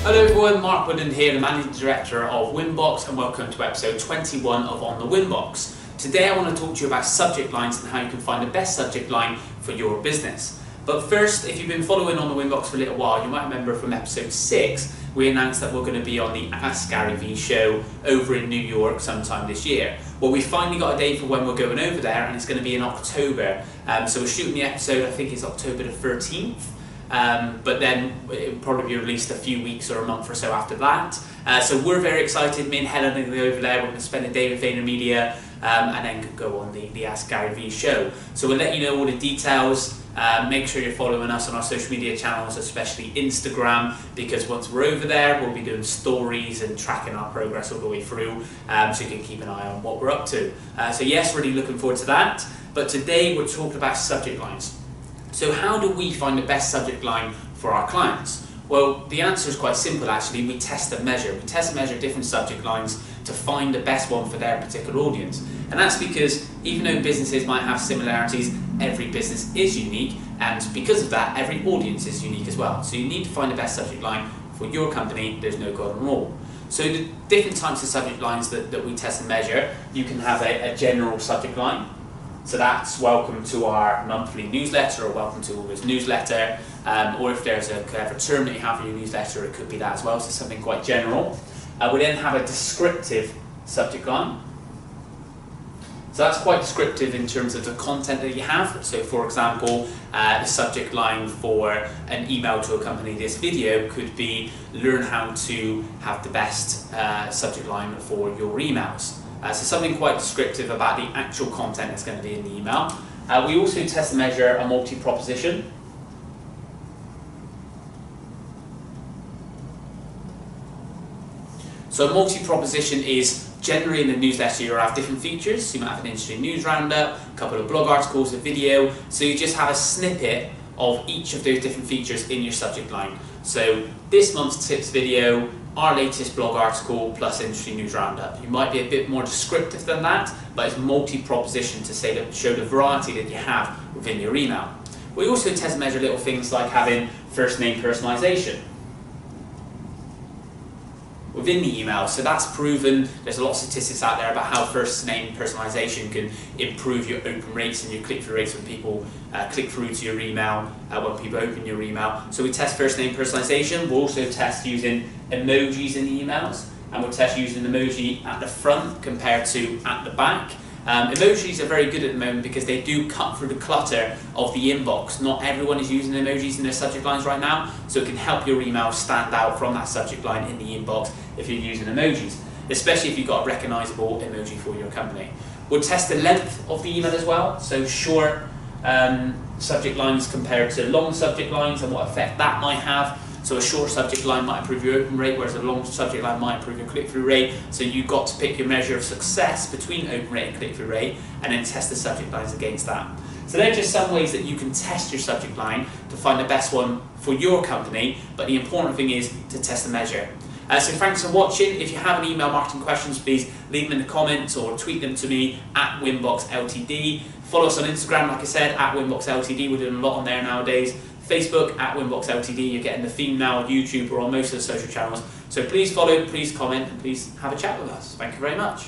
Hello everyone, Marc here, the Managing Director of Winbox, and welcome to episode 21 of On the Winbox. Today I want to talk to you about subject lines and how you can find the best subject line for your business. But first, if you've been following On the Winbox for a little while, you might remember from episode 6, we announced that we're going to be on the Ask Gary V show over in New York sometime this year. Well, we finally got a date for when we're going over there, and it's going to be in October. So we're shooting the episode, I think it's October the 13th. But then it will probably be released a few weeks or a month or so after that. So we're very excited. Me and Helen are going to go over there. We're going to spend a day with VaynerMedia and then go on the Ask Gary V show. So we'll let you know all the details. Make sure you're following us on our social media channels, especially Instagram, because once we're over there, we'll be doing stories and tracking our progress all the way through, so you can keep an eye on what we're up to. So yes, really looking forward to that. But today we're talking about subject lines. So how do we find the best subject line for our clients? Well, the answer is quite simple actually. We test and measure. We test and measure different subject lines to find the best one for their particular audience. And that's because even though businesses might have similarities, every business is unique, and because of that, every audience is unique as well. So you need to find the best subject line for your company. There's no golden rule. So the different types of subject lines that we test and measure, you can have a general subject line. So that's welcome to our monthly newsletter, or welcome to August newsletter, or if there's a clever term that you have for your newsletter, it could be that as well, so something quite general. We then have a descriptive subject line. So that's quite descriptive in terms of the content that you have. So for example, the subject line for an email to accompany this video could be learn how to have the best subject line for your emails. So something quite descriptive about the actual content that's going to be in the email. We also test and measure a multi-proposition. So a multi-proposition is generally in the newsletter you'll have different features. So you might have an industry news roundup, a couple of blog articles, a video. So you just have a snippet of each of those different features in your subject line. So this month's tips video, our latest blog article plus industry news roundup. You might be a bit more descriptive than that, but it's multi-proposition to say that show the variety that you have within your email. We also test and measure little things like having first name personalization within the email. So that's proven. There's a lot of statistics out there about how first name personalization can improve your open rates and your click-through rates when people click through to your email, when people open your email. So we test first name personalization. We'll also test using emojis in the emails, and we'll test using an emoji at the front compared to at the back. Emojis are very good at the moment because they do cut through the clutter of the inbox. Not everyone is using emojis in their subject lines right now, so it can help your email stand out from that subject line in the inbox if you're using emojis, especially if you've got a recognizable emoji for your company. We'll test the length of the email as well, so short subject lines compared to long subject lines and what effect that might have. So a short subject line might improve your open rate, whereas a long subject line might improve your click-through rate. So you've got to pick your measure of success between open rate and click-through rate, and then test the subject lines against that. So they're just some ways that you can test your subject line to find the best one for your company, but the important thing is to test and measure. So thanks for watching. If you have any email marketing questions, please leave them in the comments or tweet them to me at WinboxLTD. Follow us on Instagram, like I said, at WinboxLTD. We're doing a lot on there nowadays. Facebook at WinboxLTD. You're getting the theme now on YouTube or on most of the social channels. So please follow, please comment, and please have a chat with us. Thank you very much.